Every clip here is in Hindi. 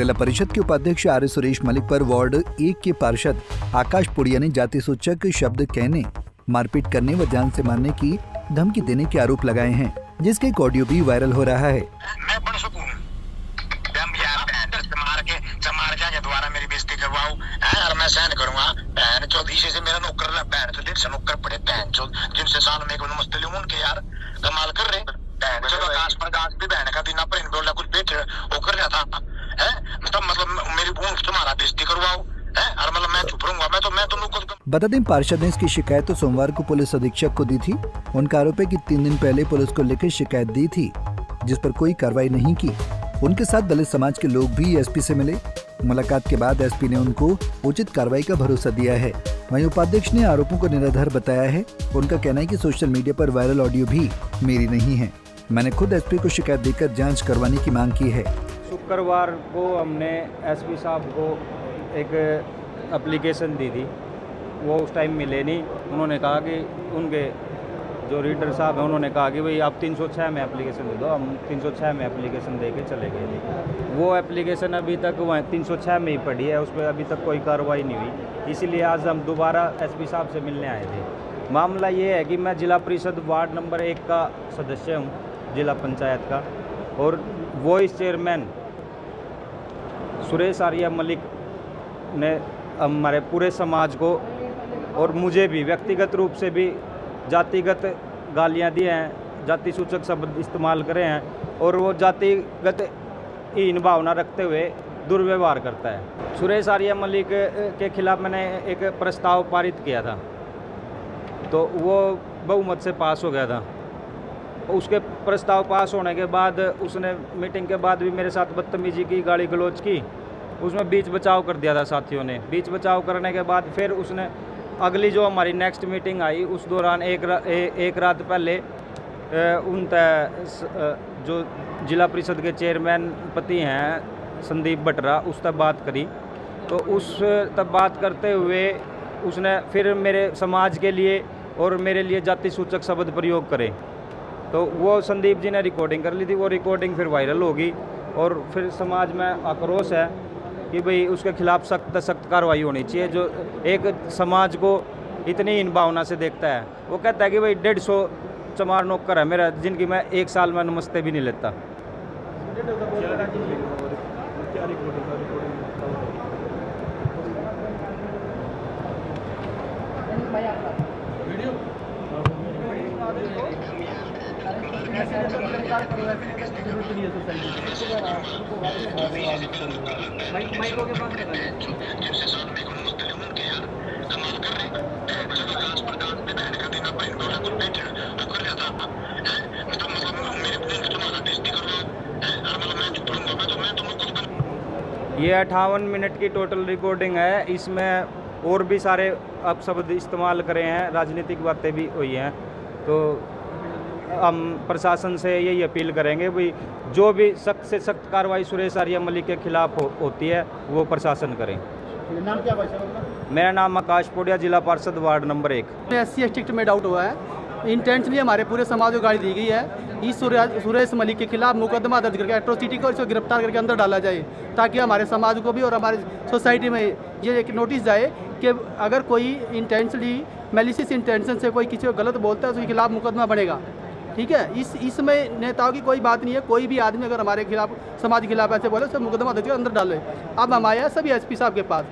जिला परिषद के उपाध्यक्ष आर्य सुरेश मलिक पर वार्ड 1 के पार्षद आकाश पुड़िया ने जाति सूचक शब्द कहने, मारपीट करने व जान से मारने की धमकी देने के आरोप लगाए हैं, जिसका एक ऑडियो भी वायरल हो रहा है। मैं बन सकूं मार के दोबारा मेरी बेइज्जती करवाओ और मैं सहन करूंगा। बहन चौथ इसी से मेरा नौकर रहा, बहन चौथ से नौकर पड़े, बहन चौथ जिनसे साल में नमस्ते लूं उनके यार कमाल कर रहे। बहन चौथ आकाश पर गाज भी बहन का दिन पर बोला कुछ बेटे वो कर रहा था है, मतलब मेरी बहन तुम्हारा बेइज्जती करवाओ है और मतलब मैं चुप रहूंगा। मैं तो नौकर। बता दें, पार्षद ने इसकी शिकायत तो सोमवार को पुलिस अधीक्षक को दी थी। उनका आरोप है कि 3 दिन पहले पुलिस को लेकर शिकायत दी थी, जिस पर कोई कार्रवाई नहीं की। उनके साथ दलित समाज के लोग भी एसपी से मिले। मुलाकात के बाद एसपी ने उनको उचित कार्रवाई का भरोसा दिया है। वहीं उपाध्यक्ष ने आरोपों को निराधार बताया है। उनका कहना है कि सोशल मीडिया पर वायरल ऑडियो भी मेरी नहीं है। मैंने खुद एसपी को शिकायत देकर जांच करवाने की मांग की है। शुक्रवार को हमने एसपी साहब को एक एप्लीकेशन दी थी, वो उस टाइम मिले नहीं। उन्होंने कहा कि उनके जो रीडर साहब हैं उन्होंने कहा कि भाई आप 306 में एप्लीकेशन दे दो। हम 306 में एप्लीकेशन दे के चले गए। वो एप्लीकेशन अभी तक वहाँ 306 में ही पड़ी है, उस पर अभी तक कोई कार्रवाई नहीं हुई। इसीलिए आज हम दोबारा एसपी साहब से मिलने आए थे। मामला ये है कि मैं जिला परिषद वार्ड नंबर 1 का सदस्य हूँ, जिला पंचायत का, और वाइस चेयरमैन सुरेश आर्य मलिक ने हमारे पूरे समाज को और मुझे भी व्यक्तिगत रूप से भी जातिगत गालियां दी हैं, जाति सूचक शब्द इस्तेमाल करे हैं और वो जातिगत हीन भावना रखते हुए दुर्व्यवहार करता है। सुरेश आर्य मलिक के खिलाफ मैंने एक प्रस्ताव पारित किया था, तो वो बहुमत से पास हो गया था। उसके प्रस्ताव पास होने के बाद उसने मीटिंग के बाद भी मेरे साथ बदतमीजी की, गाली गलौज की। उसमें बीच बचाव कर दिया था साथियों ने। बीच बचाव करने के बाद फिर उसने अगली जो हमारी नेक्स्ट मीटिंग आई, उस दौरान एक रात पहले उन जो जिला परिषद के चेयरमैन पति हैं संदीप बटरा, उस तक बात करी। तो उस तब बात करते हुए उसने फिर मेरे समाज के लिए और मेरे लिए जाति सूचक शब्द प्रयोग करे। तो वो संदीप जी ने रिकॉर्डिंग कर ली थी। वो रिकॉर्डिंग फिर वायरल होगी और फिर समाज में आक्रोश है कि भाई उसके खिलाफ सख्त कार्रवाई होनी चाहिए। जो एक समाज को इतनी इन भावना से देखता है, वो कहता है कि भाई 150 चमार नौकर है मेरा, जिनकी मैं 1 साल में नमस्ते भी नहीं लेता। ये 58 मिनट की टोटल रिकॉर्डिंग है। इसमें और भी सारे अपशब्द इस्तेमाल करे हैं, राजनीतिक बातें भी हुई हैं। तो हम प्रशासन से यही अपील करेंगे भाई जो भी सख्त से सख्त कार्रवाई सुरेश आर्य मलिक के खिलाफ होती है वो प्रशासन करें। नाम क्या भाई? मेरा नाम आकाश पुड़िया, जिला पार्षद वार्ड नंबर 1। SC एक्ट में डाउट हुआ है। इंटेंशनली हमारे पूरे समाज को गाली दी गई है। इस सुरेश मलिक के खिलाफ मुकदमा दर्ज करके एट्रोसिटी को इसको गिरफ्तार करके अंदर डाला जाए, ताकि हमारे समाज को भी और हमारे सोसाइटी में ये एक नोटिस जाए कि अगर कोई इंटेंशनली मैलिशियस इंटेंशन से कोई किसी को गलत बोलता है तो उसके खिलाफ मुकदमा बनेगा। ठीक है, इसमें नेताओं की कोई बात नहीं है। कोई भी आदमी अगर हमारे खिलाफ, समाज के खिलाफ ऐसे बोले तो मुकदमा दर्ज कर अंदर डाले। अब हम आए हैं सभी एसपी साहब के पास।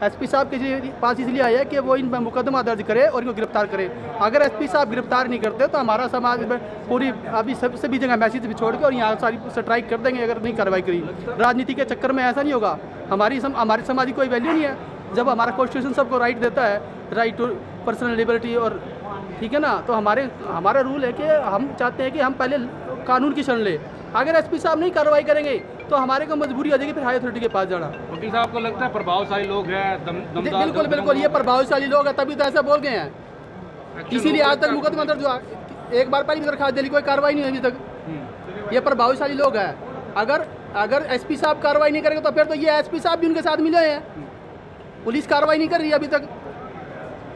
एसपी साहब के पास इसलिए आया है कि वो इन पर मुकदमा दर्ज करे और इनको गिरफ्तार करे। अगर एसपी साहब गिरफ्तार नहीं करते तो हमारा समाज में पूरी अभी सभी जगह मैसेज भी छोड़ के और यहाँ सारी स्ट्राइक कर देंगे अगर नहीं कार्रवाई करी। राजनीति के चक्कर में ऐसा नहीं होगा। हमारे समाज की कोई वैल्यू नहीं है। जब हमारा कॉन्स्टिट्यूशन सबको राइट देता है, राइट टू पर्सनल लिबर्टी, और ठीक है ना, तो हमारा रूल है कि हम चाहते हैं कि हम पहले कानून की शरण ले। अगर एसपी साहब नहीं कार्रवाई करेंगे तो हमारे को मजबूरी हो जाएगी फिर हाई अथॉरिटी के पास जाना। वकील साहब को लगता है प्रभावशाली लोग हैं, बिल्कुल ये प्रभावशाली लोग हैं, तभी तो ऐसा बोल गए हैं। इसीलिए आज तक मुकदमा दर्ज हुआ। एक बार पहले दरखास्त दिली, कोई कार्रवाई नहीं हुई अभी तक। ये प्रभावशाली लोग हैं। अगर एसपी साहब कार्रवाई नहीं करेंगे तो फिर तो ये एसपी साहब भी उनके साथ मिले हैं। पुलिस कार्रवाई नहीं कर रही है अभी तक।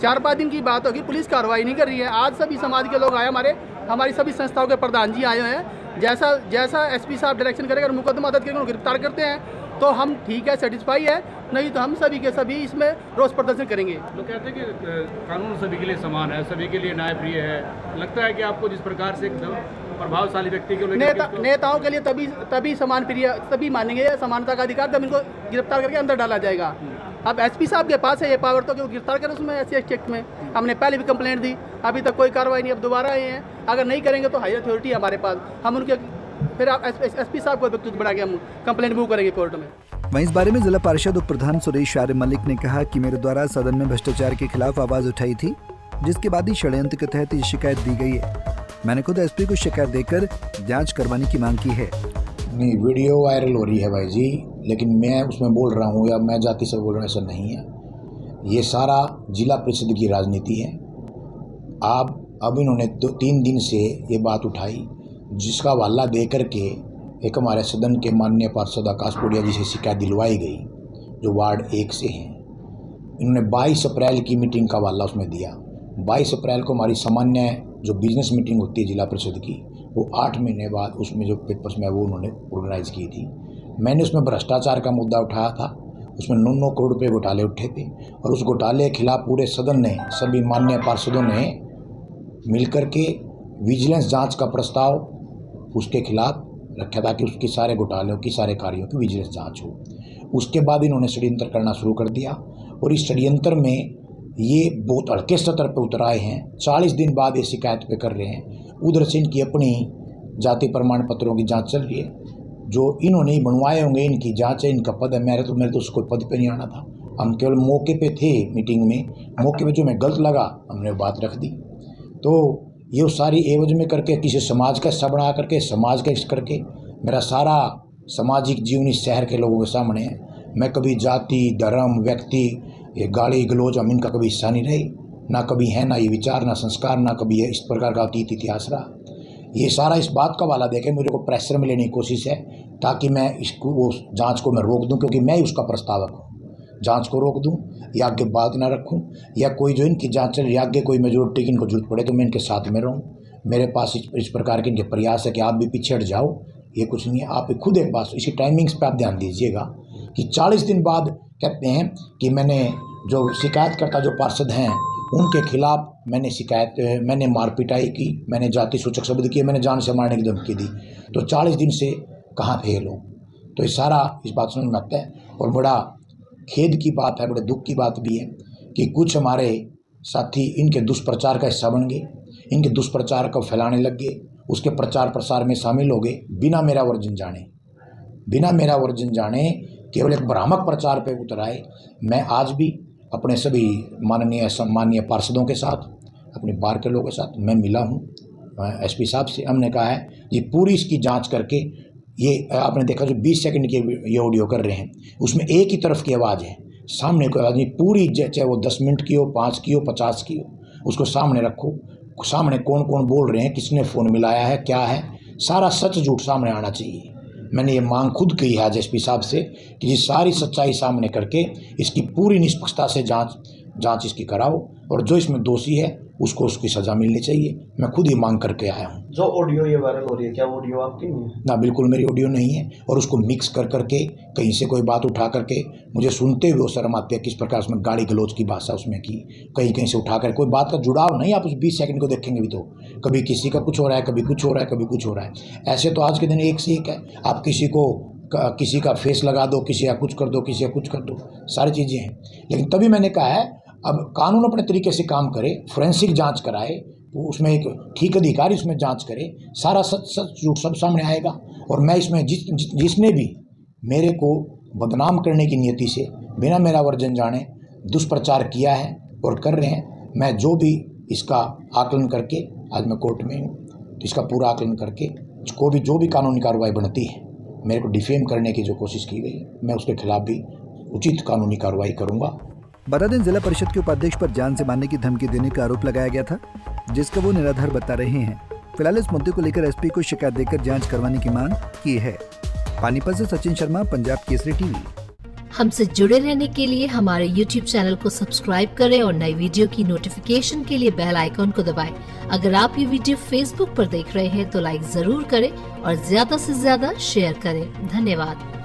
4-5 दिन की बात होगी, पुलिस कार्रवाई नहीं कर रही है। आज सभी समाज के लोग आए, हमारी सभी संस्थाओं के प्रधान जी आए हैं। जैसा एसपी साहब डायरेक्शन करेगा, मुकदमा दर्ज करके गिरफ्तार करते हैं तो हम ठीक है, सेटिस्फाई है, नहीं तो हम सभी के सभी इसमें रोष प्रदर्शन करेंगे। लोग कहते हैं कि कानून सभी के लिए समान है, सभी के लिए न्याय प्रिय है। लगता है कि आपको जिस प्रकार से एकदम प्रभावशाली व्यक्ति को लेकर नेताओं के लिए तभी समान प्रिय तभी मानेंगे, समानता का अधिकार जब इनको गिरफ्तार करके अंदर डाला जाएगा। अब एसपी साहब के पास है ये पावर, तो क्यों गिरफ्तार करें उसमें ऐसी एक्ट में। हमने पहले भी कंप्लेंट दी, अभी तक कोई कार्रवाई नहीं, अब दोबारा आए हैं। अगर नहीं करेंगे तो हायर अथॉरिटी है हमारे पास, हम उनके फिर आप एसपी साहब को व्यक्तित्व बढ़ा के हम कंप्लेंट मूव करेंगे कोर्ट में। वहीं इस बारे में जिला पार्षद उप प्रधान सुरेश आर्य मलिक ने कहा कि मेरे द्वारा सदन में भ्रष्टाचार के खिलाफ आवाज उठाई थी, जिसके बाद ही षड्यंत्र के तहत ये शिकायत दी गई है। मैंने खुद एसपी को शिकायत देकर जांच करवाने की मांग की है। नहीं, वीडियो वायरल हो रही है भाई जी, लेकिन मैं उसमें बोल रहा हूँ या मैं जाति से बोल रहा हूँ, ऐसा नहीं है। ये सारा जिला परिषद की राजनीति है। अब इन्होंने 3 दिन से ये बात उठाई, जिसका हवाला दे करके एक हमारे सदन के माननीय पार्षद आकाश पुड़िया जी से शिकायत दिलवाई गई, जो वार्ड 1 से हैं। इन्होंने 22 अप्रैल की मीटिंग का हवाला उसमें दिया। 22 अप्रैल को हमारी सामान्य जो बिजनेस मीटिंग होती है जिला परिषद की, वो 8 महीने बाद उसमें जो पेपर्स में वो उन्होंने ऑर्गेनाइज की थी। मैंने उसमें भ्रष्टाचार का मुद्दा उठाया था, उसमें 9 करोड़ रुपये घोटाले उठे थे, और उस घोटाले के खिलाफ पूरे सदन ने, सभी माननीय पार्षदों ने मिलकर के विजिलेंस जांच का प्रस्ताव उसके खिलाफ रखा था कि उसके सारे घोटालों की, सारे कार्यों की विजिलेंस जांच हो। उसके बाद इन्होंने षड्यंत्र करना शुरू कर दिया, और इस षड्यंत्र में ये बहुत हल्के स्तर पर उतर आए हैं। 40 दिन बाद ये शिकायत पे कर रहे हैं। उधर से इनकी अपनी जाति प्रमाण पत्रों की जांच चल रही है, जो इन्होंने ही बनवाए होंगे, इनकी जांच है, इनका पद है। मेरे तो उसको पद पे नहीं आना था, हम केवल मौके पे थे मीटिंग में, मौके पे जो मैं गलत लगा हमने बात रख दी। तो ये सारी एवज में करके किसी समाज का हिस्सा बना करके, समाज का हिस्सा करके, मेरा सारा सामाजिक जीवन इस शहर के लोगों के सामने है। मैं कभी जाति, धर्म, व्यक्ति, ये गाली गलौज, हम इनका कभी हिस्सा नहीं रहे, ना कभी है, ना ये विचार, ना संस्कार, ना कभी है इस प्रकार का अतीत इतिहास रहा। ये सारा इस बात का वाला देके मुझे को प्रेशर में लेने की कोशिश है, ताकि मैं इसको, वो जांच को मैं रोक दूं, क्योंकि मैं ही उसका प्रस्तावक हूँ। जांच को रोक दूं या आगे बात ना रखूं, या कोई जो इनकी जांच चल रही है आगे कोई मेजोरिटी की इनको जरूरत पड़े तो मैं इनके साथ में रहूं। मेरे पास इस प्रकार के इनके प्रयास है कि आप भी पीछे हट जाओ, ये कुछ नहीं है। आप खुद एक बात, इसी टाइमिंग्स पे आप ध्यान दीजिएगा कि 40 दिन बाद कहते हैं कि मैंने जो शिकायतकर्ता जो पार्षद हैं उनके खिलाफ मैंने मारपिटाई की, मैंने जाति सूचक शब्द किए, मैंने जान से मारने की धमकी दी। तो 40 दिन से कहाँ फेल हो? तो ये सारा इस बात समझ में आता है, और बड़ा खेद की बात है, बड़े दुख की बात भी है कि कुछ हमारे साथी इनके दुष्प्रचार का हिस्सा बन गए, इनके दुष्प्रचार को फैलाने लग गए, उसके प्रचार प्रसार में शामिल हो गए, बिना मेरा वर्जन जाने केवल एक भ्रामक प्रचार पे उतर आए। मैं आज भी अपने सभी माननीय पार्षदों के साथ, अपने बार के लोगों के साथ मैं मिला हूँ एसपी साहब से। हमने कहा है ये पूरी इसकी जांच करके, ये आपने देखा जो 20 सेकंड की ये ऑडियो कर रहे हैं, उसमें एक ही तरफ की आवाज़ है, सामने कोई आवाज़ नहीं। पूरी चाहे वो 10 मिनट की हो, 5 की हो, 50 की हो, उसको सामने रखो। सामने कौन कौन बोल रहे हैं, किसने फ़ोन मिलाया है, क्या है, सारा सच झूठ सामने आना चाहिए। मैंने ये मांग खुद की है आज एसपी साहब से कि ये सारी सच्चाई सामने करके इसकी पूरी निष्पक्षता से जांच इसकी कराओ, और जो इसमें दोषी है उसको उसकी सज़ा मिलनी चाहिए। मैं खुद ही मांग करके आया हूँ। जो ऑडियो ये वायरल हो रही है, क्या ऑडियो आपकी नहीं है? ना, बिल्कुल मेरी ऑडियो नहीं है, और उसको मिक्स कर करके कहीं से कोई बात उठा करके मुझे सुनते हुए शर्म आती है, किस प्रकार उसमें गाली गलौज की भाषा उसमें की, कहीं से उठा कर, कोई बात का जुड़ाव नहीं। आप उस 20 सेकंड को देखेंगे भी तो कभी किसी का कुछ हो रहा है, कभी कुछ हो रहा है, कभी कुछ हो रहा है। ऐसे तो आज के दिन एक से एक है, आप किसी का फेस लगा दो, किसी का कुछ कर दो, किसी का कुछ कर दो, सारी चीज़ें हैं। लेकिन तभी मैंने कहा है अब कानून अपने तरीके से काम करे, फोरेंसिक जांच कराए, उसमें एक ठीक अधिकारी उसमें जांच करे, सारा सच झूठ सब सामने आएगा। और मैं इसमें जिसने भी मेरे को बदनाम करने की नियति से बिना मेरा वर्जन जाने दुष्प्रचार किया है और कर रहे हैं, मैं जो भी इसका आकलन करके, आज मैं कोर्ट में हूँ, तो इसका पूरा आकलन करके जो भी कानूनी कार्रवाई बनती है, मेरे को डिफेम करने की जो कोशिश की गई, मैं उसके खिलाफ भी उचित कानूनी कार्रवाई करूँगा। बता दें, जिला परिषद के उपाध्यक्ष पर जान से मारने की धमकी देने का आरोप लगाया गया था, जिसका वो निराधार बता रहे हैं। फिलहाल इस मुद्दे को लेकर एसपी को शिकायत देकर जांच करवाने की मांग की है। पानीपत से सचिन शर्मा, पंजाब केसरी टीवी। हमसे जुड़े रहने के लिए हमारे YouTube चैनल को सब्सक्राइब करें और नई वीडियो की नोटिफिकेशन के लिए बेल आइकॉन को दबाएं। अगर आप ये वीडियो Facebook पर देख रहे हैं तो लाइक जरूर करें और ज्यादा से ज्यादा शेयर करें। धन्यवाद।